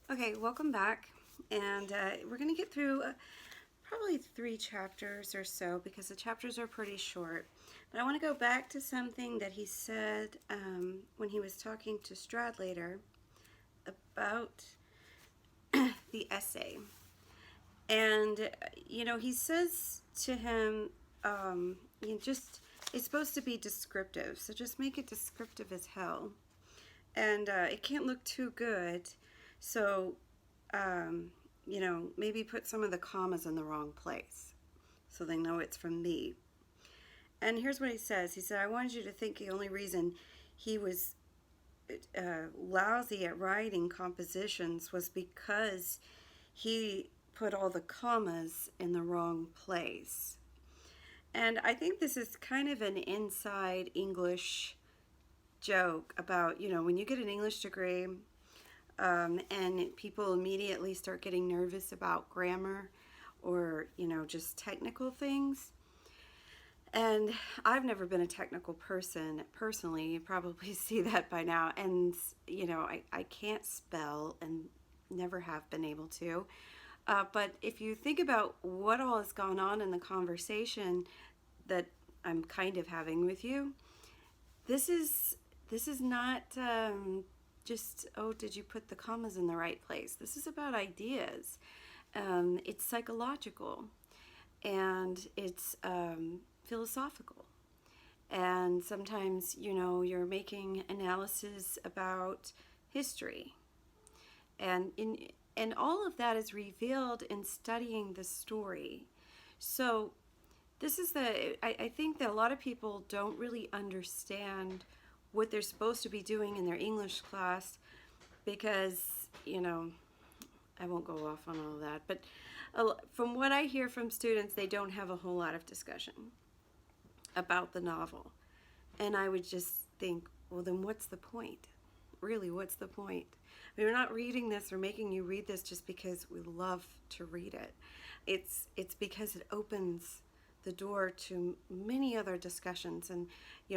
Okay, welcome back. And we're going to get through probably 3 chapters or so because the chapters are pretty short. But I want to go back to something that he said when he was talking to Stradlater about the essay. And, he says to him, it's supposed to be descriptive, so just make it descriptive as hell. And it can't look too good, so maybe put some of the commas in the wrong place so they know it's from me. And here's what he says. He said, I wanted you to think the only reason he was lousy at writing compositions was because he put all the commas in the wrong place. And I think this is kind of an inside English joke about, when you get an English degree, and people immediately start getting nervous about grammar or just technical things. And I've never been a technical person personally. You probably see that by now. And I can't spell and never have been able to. But if you think about what all has gone on in the conversation that I'm kind of having with you, this is not just, oh, did you put the commas in the right place? This is about ideas. It's psychological, and it's philosophical. And sometimes, you're making analysis about history. And all of that is revealed in studying the story. So this is I think that a lot of people don't really understand what they're supposed to be doing in their English class because, I won't go off on all that, but from what I hear from students, they don't have a whole lot of discussion about the novel. And I would just think, well, then what's the point? Really, what's the point? I mean, we're not reading this or making you read this just because we love to read it. It's because it opens the door to many other discussions. And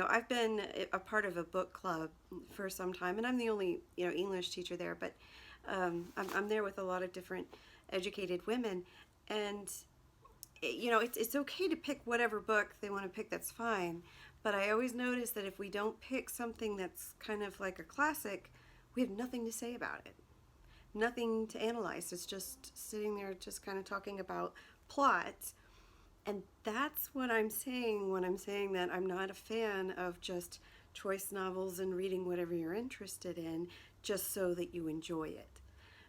I've been a part of a book club for some time, and I'm the only English teacher there, but I'm there with a lot of different educated women. And it's okay to pick whatever book they want to pick. That's fine. But I always notice that if we don't pick something that's kind of like a classic, we have nothing to say about it, nothing to analyze. It's just sitting there just kind of talking about plot. And that's what I'm saying when I'm saying that I'm not a fan of just choice novels and reading whatever you're interested in just so that you enjoy it.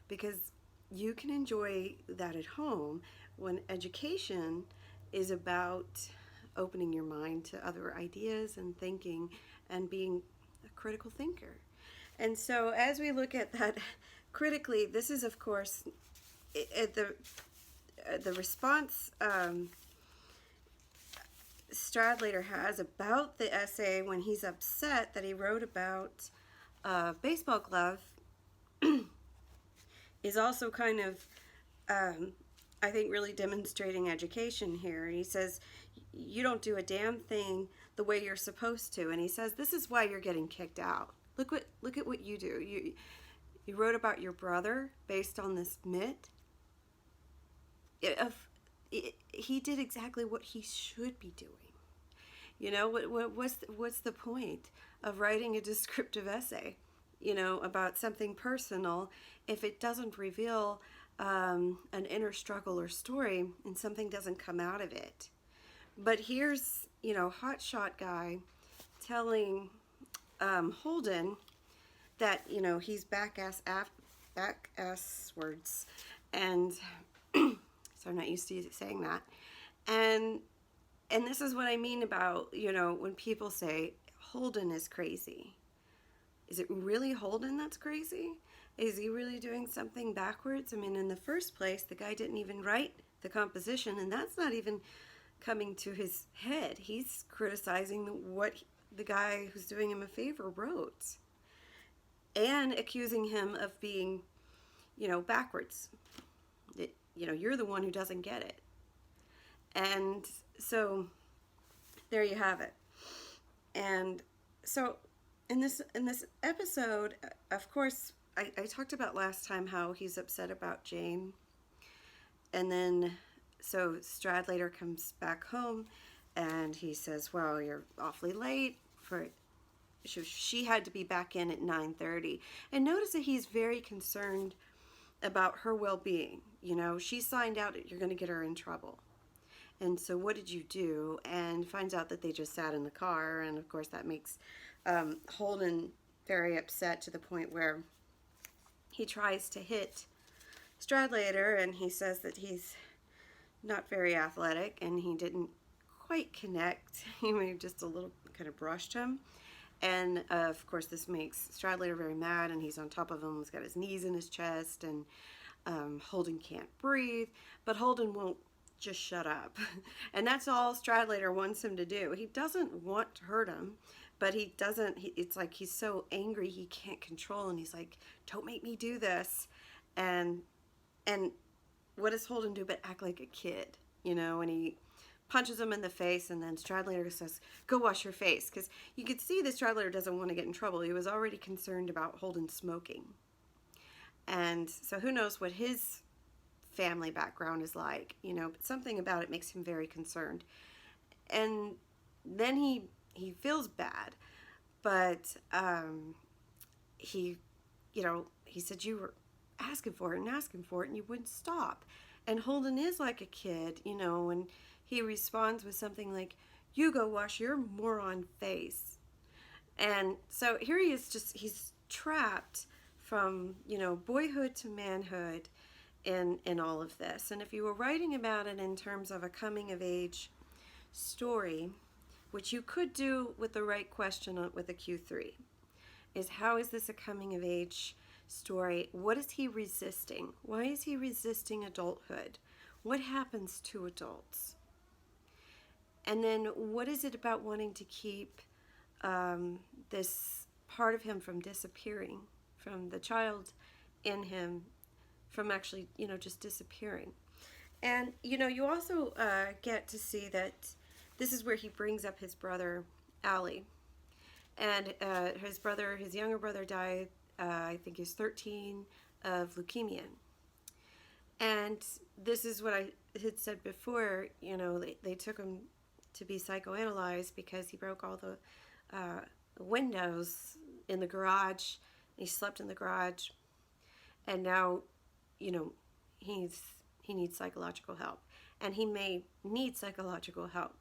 Because you can enjoy that at home when education is about opening your mind to other ideas and thinking and being a critical thinker. And so as we look at that critically, this is, of course, the response Stradlater has about the essay when he's upset that he wrote about a baseball glove is also kind of, I think, really demonstrating education here. He says, you don't do a damn thing the way you're supposed to. And he says, this is why you're getting kicked out. Look at what you do. You wrote about your brother based on this myth. He did exactly what he should be doing. What's the point of writing a descriptive essay, about something personal if it doesn't reveal an inner struggle or story and something doesn't come out of it? But here's, hotshot guy telling Holden that, he's back-ass words. And so I'm not used to saying that. And this is what I mean about, when people say Holden is crazy. Is it really Holden that's crazy? Is he really doing something backwards? I mean, in the first place, the guy didn't even write the composition, and that's not even coming to his head. He's criticizing what the guy who's doing him a favor wrote and accusing him of being, backwards. You're the one who doesn't get it. And so there you have it. And so in this episode, of course, I talked about last time how he's upset about Jane. And then, so Stradlater comes back home and he says, well, you're awfully late for she had to be back in at 9:30. And notice that he's very concerned about her well-being. You know, she signed out that you're going to get her in trouble. And so what did you do? And finds out that they just sat in the car. And of course that makes Holden very upset to the point where he tries to hit Stradlater, and he says that he's not very athletic and he didn't quite connect. He may have just a little kind of brushed him. And of course this makes Stradlater very mad, and he's on top of him. He's got his knees in his chest, and Holden can't breathe, but Holden won't just shut up. And that's all Stradlater wants him to do. He doesn't want to hurt him, but he doesn't, it's like he's so angry he can't control, and he's like, don't make me do this. And what does Holden do but act like a kid, you know, and he punches him in the face, and then Stradlater says, go wash your face, because you could see that Stradlater doesn't want to get in trouble. He was already concerned about Holden smoking. And so who knows what his family background is like, you know, but something about it makes him very concerned. And then he feels bad, but he, you know, he said, you were asking for it and you wouldn't stop. And Holden is like a kid, you know, and he responds with something like, you go wash your moron face. And so here he is, just, he's trapped from, you know, boyhood to manhood in all of this. And if you were writing about it in terms of a coming of age story, which you could do with the right question with a Q3, is how is this a coming of age story? What is he resisting? Why is he resisting adulthood? What happens to adults? And then what is it about wanting to keep this part of him from disappearing, from the child in him, from actually, you know, just disappearing? And, you know, you also get to see that this is where he brings up his brother, Ali. And his younger brother died, I think he was 13, of leukemia. And this is what I had said before, you know, they took him to be psychoanalyzed because he broke all the windows in the garage. He slept in the garage. And now, you know, he needs psychological help. And he may need psychological help.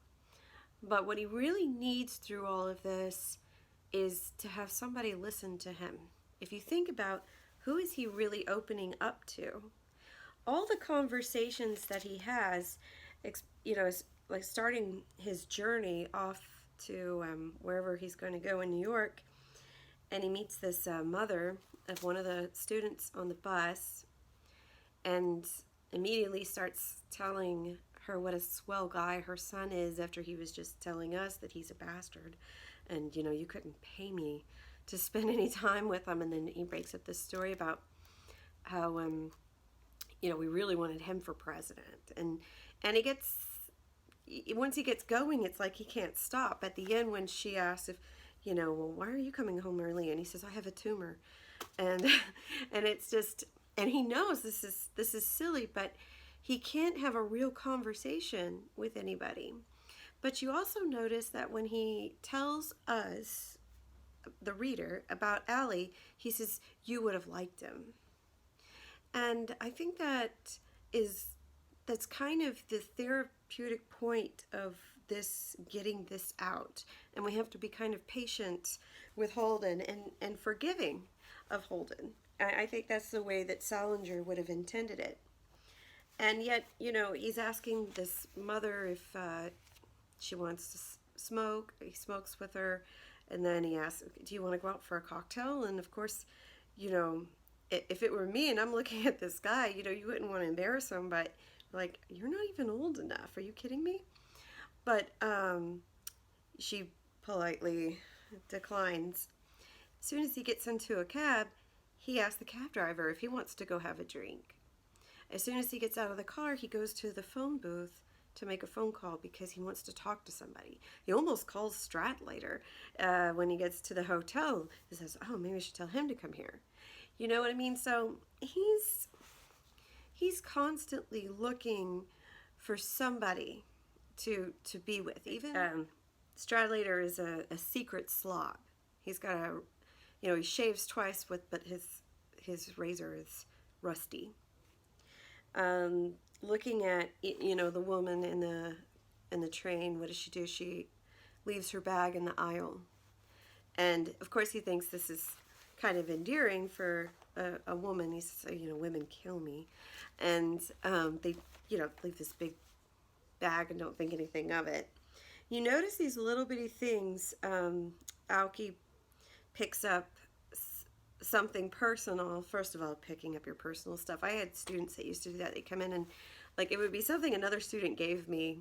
But what he really needs through all of this is to have somebody listen to him. If you think about who is he really opening up to, all the conversations that he has, you know, like starting his journey off to wherever he's going to go in New York, and he meets this mother of one of the students on the bus, and immediately starts telling her what a swell guy her son is, after he was just telling us that he's a bastard, and, you know, you couldn't pay me to spend any time with him. And then he breaks up this story about how you know, we really wanted him for president, and he gets, once he gets going, it's like he can't stop. At the end, when she asks if, you know, well, why are you coming home early? And he says, I have a tumor. And and it's just, and he knows this is silly, but he can't have a real conversation with anybody. But you also notice that when he tells us, the reader, about Ali, he says, you would have liked him. And I think that's kind of the therapeutic point of this, getting this out. And we have to be kind of patient with Holden and forgiving of Holden. I think that's the way that Salinger would have intended it. And yet, you know, he's asking this mother if she wants to smoke. He smokes with her. And then he asks, do you want to go out for a cocktail? And of course, you know, if it were me and I'm looking at this guy, you know, you wouldn't want to embarrass him, but like, you're not even old enough. Are you kidding me? But she politely declines. As soon as he gets into a cab, he asks the cab driver if he wants to go have a drink. As soon as he gets out of the car, he goes to the phone booth to make a phone call because he wants to talk to somebody. He almost calls Stradlater when he gets to the hotel. He says, oh, maybe I should tell him to come here. You know what I mean? So he's constantly looking for somebody to be with. Even Stradlater is a secret slob. He's got a, he shaves twice but his razor is rusty. Looking at the woman in the train, what does she do? She leaves her bag in the aisle, and of course he thinks this is kind of endearing for a woman. He says, women kill me, and they leave this big bag and don't think anything of it. You notice these little bitty things. Aoki picks up something personal. First of all, picking up your personal stuff. I had students that used to do that. They come in and it would be something another student gave me,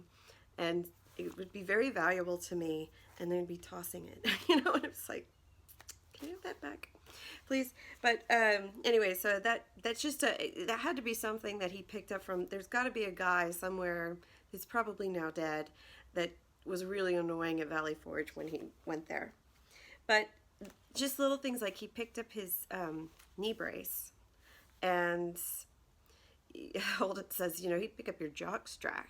and it would be very valuable to me, and they'd be tossing it, and it's like, can you have that back, please? But anyway, so that's just that had to be something that he picked up from. There's got to be a guy somewhere who's probably now dead that was really annoying at Valley Forge when he went there. But just little things like he picked up his knee brace, and Holden says, he'd pick up your jock strap.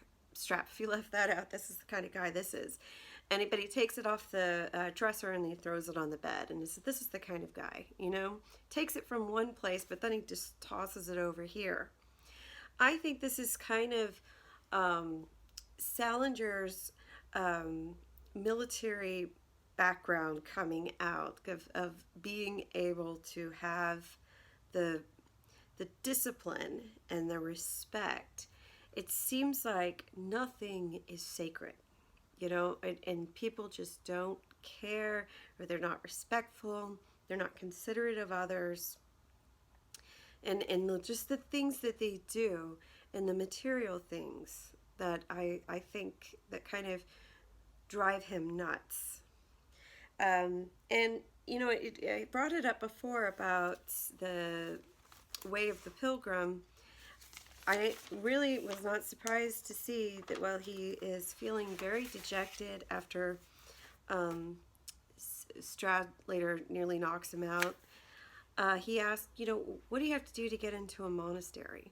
If you left that out, this is the kind of guy this is. But he takes it off the dresser and he throws it on the bed. And he said, this is the kind of guy, takes it from one place, but then he just tosses it over here. I think this is kind of Salinger's military background coming out of being able to have the discipline and the respect. It seems like nothing is sacred, and people just don't care, or they're not respectful, they're not considerate of others, and just the things that they do, and the material things that I think that kind of drive him nuts. I brought it up before about the Way of the Pilgrim. I really was not surprised to see that while he is feeling very dejected after Stradlater nearly knocks him out, he asked, what do you have to do to get into a monastery?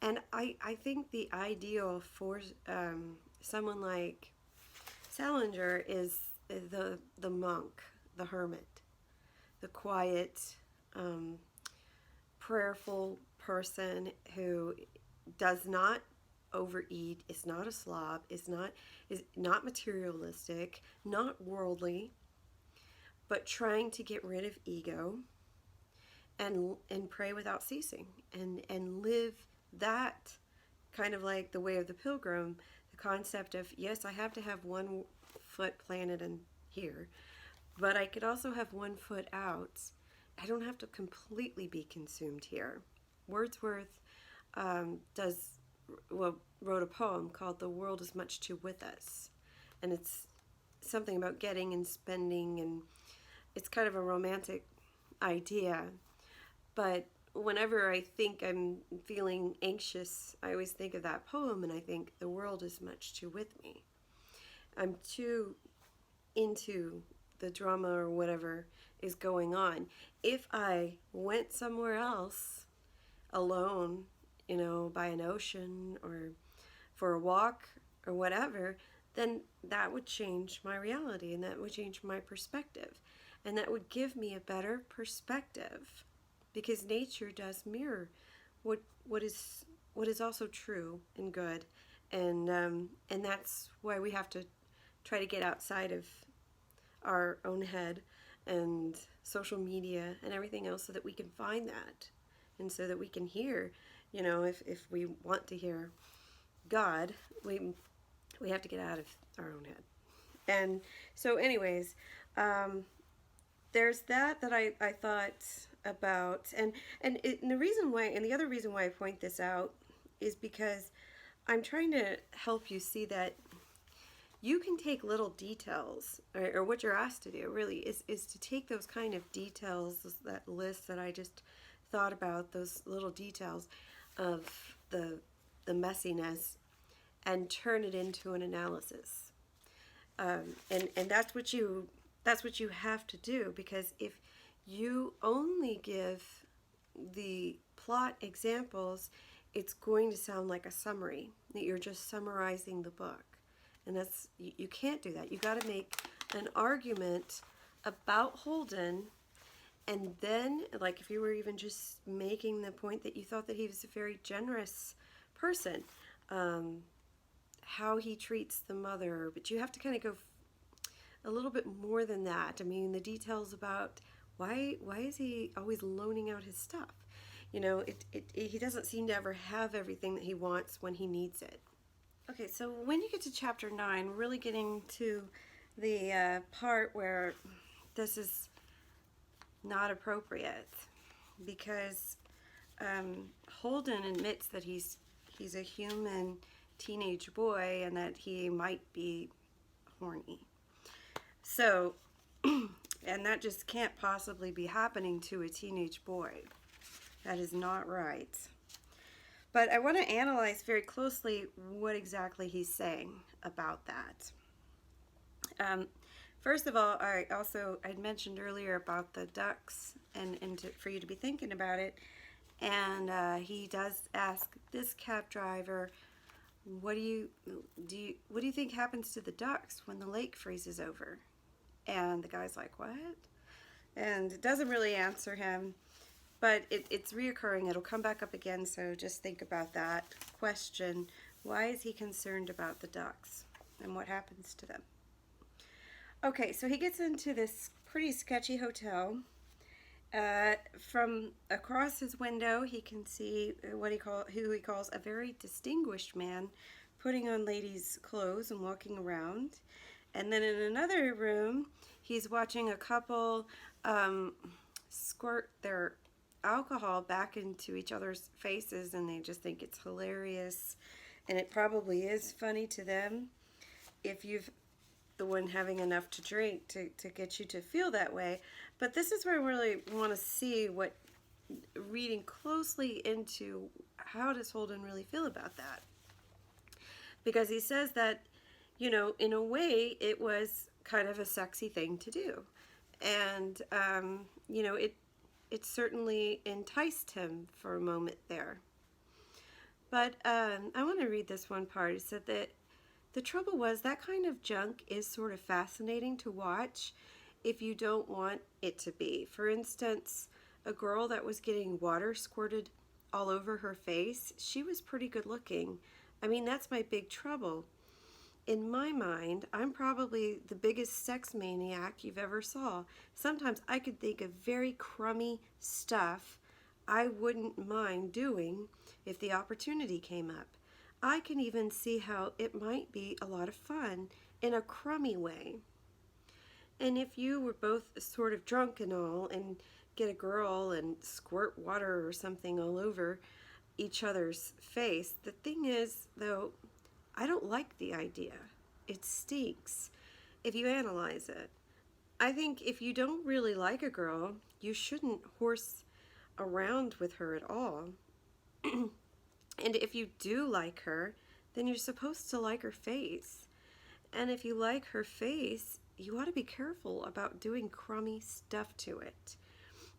And I think the ideal for someone like Salinger is the monk, the hermit, the quiet, prayerful person who does not overeat, is not a slob, is not materialistic, not worldly, but trying to get rid of ego and pray without ceasing and live that kind of like the Way of the Pilgrim, the concept of, yes, I have to have one foot planted in here, but I could also have one foot out. I don't have to completely be consumed here. Wordsworth wrote a poem called "The World is Much Too With Us," and it's something about getting and spending, and it's kind of a romantic idea. But whenever I think I'm feeling anxious, I always think of that poem, and I think the world is much too with me. I'm too into the drama or whatever is going on. If I went somewhere else alone, by an ocean or for a walk or whatever, then that would change my reality, and that would change my perspective, and that would give me a better perspective, because nature does mirror what is also true and good, and that's why we have to try to get outside of our own head and social media and everything else, so that we can find that, and so that we can hear, if we want to hear God, we have to get out of our own head. And so anyways, there's that I thought about, and the reason why, and the other reason why I point this out is because I'm trying to help you see that you can take little details, or what you're asked to do really is to take those kind of details, that list that I just thought about, those little details of the messiness, and turn it into an analysis. And that's what you have to do, because if you only give the plot examples, it's going to sound like a summary, that you're just summarizing the book. And that's, you can't do that. You got to make an argument about Holden, and then, like, if you were even just making the point that you thought that he was a very generous person, how he treats the mother, but you have to kind of go a little bit more than that. I mean, the details about why is he always loaning out his stuff? You know, he doesn't seem to ever have everything that he wants when he needs it. Okay, so when you get to chapter 9, we're really getting to the part where this is not appropriate, because Holden admits that he's a human teenage boy and that he might be horny. So, and that just can't possibly be happening to a teenage boy. That is not right. But I want to analyze very closely what exactly he's saying about that. First of all, I'd mentioned earlier about the ducks, and for you to be thinking about it. And he does ask this cab driver, what do you think happens to the ducks when the lake freezes over? And the guy's like, what? And it doesn't really answer him, but it's reoccurring. It'll come back up again, so just think about that question. Why is he concerned about the ducks, and what happens to them? Okay, so he gets into this pretty sketchy hotel. From across his window, he can see who he calls a very distinguished man putting on ladies' clothes and walking around. And then in another room, he's watching a couple squirt their alcohol back into each other's faces, and they just think it's hilarious. And it probably is funny to them if you've the one having enough to drink to get you to feel that way. But this is where I really want to see reading closely into how does Holden really feel about that. Because he says that, you know, in a way it was kind of a sexy thing to do. And, you know, it certainly enticed him for a moment there. But I want to read this one part. It said that the trouble was that kind of junk is sort of fascinating to watch if you don't want it to be. For instance, a girl that was getting water squirted all over her face, she was pretty good looking. I mean, that's my big trouble. In my mind, I'm probably the biggest sex maniac you've ever saw. Sometimes I could think of very crummy stuff I wouldn't mind doing if the opportunity came up. I can even see how it might be a lot of fun in a crummy way. And if you were both sort of drunk and all, and get a girl and squirt water or something all over each other's face, the thing is, though, I don't like the idea. It stinks if you analyze it. I think if you don't really like a girl, you shouldn't horse around with her at all. And if you do like her, then you're supposed to like her face. And if you like her face, you ought to be careful about doing crummy stuff to it,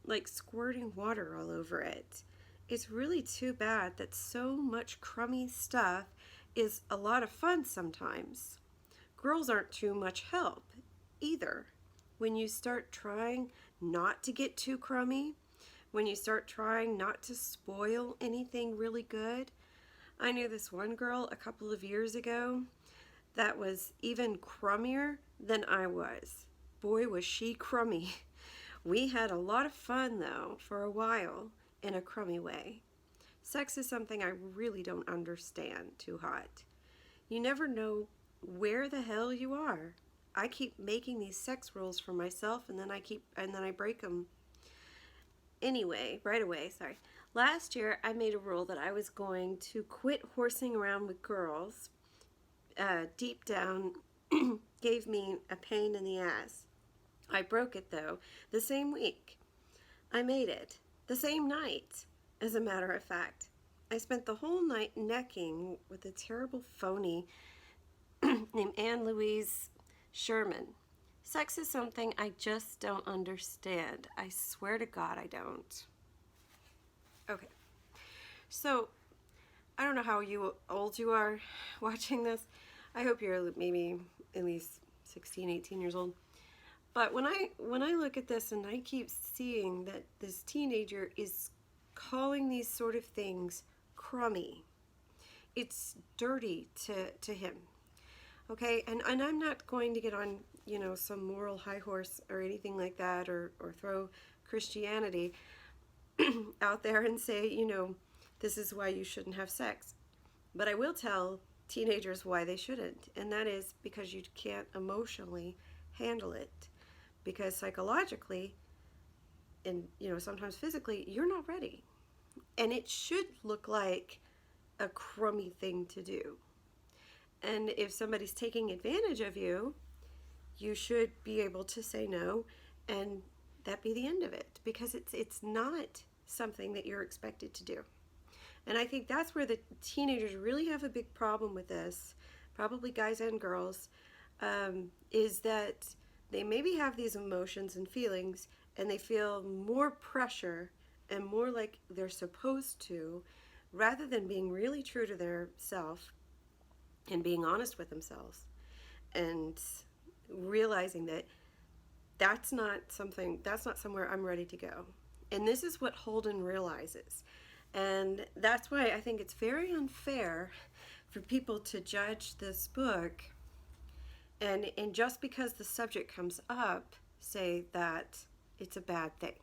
like squirting water all over it. It's really too bad that so much crummy stuff is a lot of fun sometimes. Girls aren't too much help either. When you start trying not to get too crummy, when you start trying not to spoil anything really good. I knew this one girl a couple of years ago that was even crummier than I was. Boy, was she crummy. We had a lot of fun, though, for a while, in a crummy way. Sex is something I really don't understand too hot. You never know where the hell you are. I keep making these sex rules for myself, and then I break them. Anyway, right away, sorry. Last year, I made a rule that I was going to quit horsing around with girls. Deep down, gave me a pain in the ass. I broke it, though, the same week. I made it, the same night, as a matter of fact. I spent the whole night necking with a terrible phony named Anne Louise Sherman. Sex is something I just don't understand. I swear to God I don't. Okay. So, I don't know how old you are watching this. I hope you're maybe at least 16, 18 years old. But when I look at this and I keep seeing that this teenager is calling these sort of things crummy, it's dirty to him. Okay, and I'm not going to get on, some moral high horse or anything like that, or throw Christianity out there and say, this is why you shouldn't have sex. But I will tell teenagers why they shouldn't, and that is because you can't emotionally handle it. Because psychologically and sometimes physically, you're not ready. And it should look like a crummy thing to do. And if somebody's taking advantage of you, you should be able to say no, and that be the end of it, because it's not something that you're expected to do. And I think that's where the teenagers really have a big problem with this, probably guys and girls, is that they maybe have these emotions and feelings, and they feel more pressure and more like they're supposed to, rather than being really true to their self and being honest with themselves and realizing that that's not somewhere I'm ready to go. And this is what Holden realizes. And that's why I think it's very unfair for people to judge this book and just because the subject comes up, say that it's a bad thing.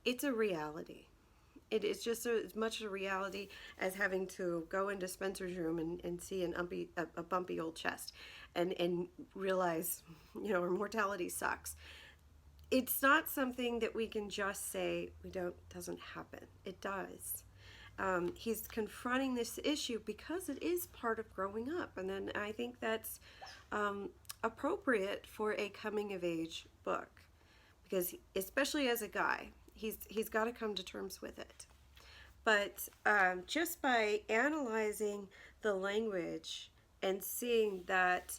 It's a reality. It is just as much a reality as having to go into Spencer's room and see a bumpy old chest and realize, our mortality sucks. It's not something that we can just say doesn't happen. It does. He's confronting this issue because it is part of growing up, and then I think that's appropriate for a coming of age book, because especially as a guy, he's got to come to terms with it. But just by analyzing the language and seeing that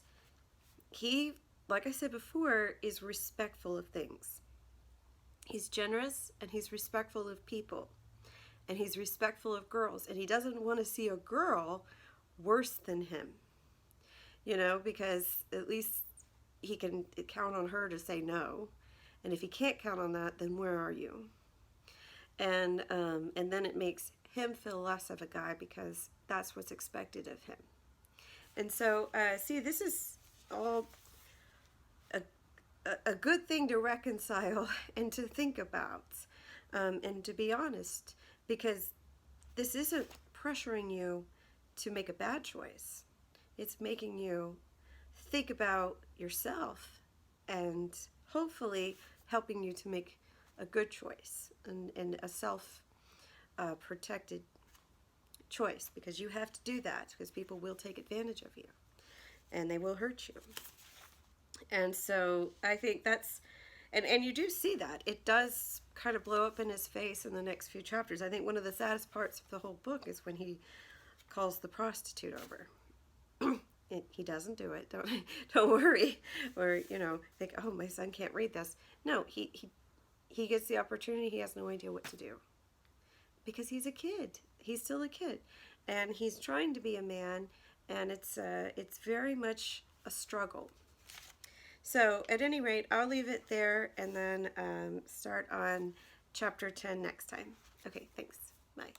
he, like I said before, is respectful of things. He's generous and he's respectful of people. And he's respectful of girls. And he doesn't want to see a girl worse than him. Because at least he can count on her to say no. And if he can't count on that, then where are you? And then it makes him feel less of a guy because that's what's expected of him. And so, this is all a good thing to reconcile and to think about, and to be honest, because this isn't pressuring you to make a bad choice. It's making you think about yourself and hopefully helping you to make a good choice and a self-protected choice, because you have to do that, because people will take advantage of you and they will hurt you. And so I think that's, and you do see that. It does kind of blow up in his face in the next few chapters. I think one of the saddest parts of the whole book is when he calls the prostitute over. He doesn't do it. Don't worry. Or, think, oh, my son can't read this. No, he gets the opportunity. He has no idea what to do. Because he's a kid. He's still a kid. And he's trying to be a man, and it's very much a struggle. So, at any rate, I'll leave it there and then start on chapter 10 next time. Okay, thanks. Bye.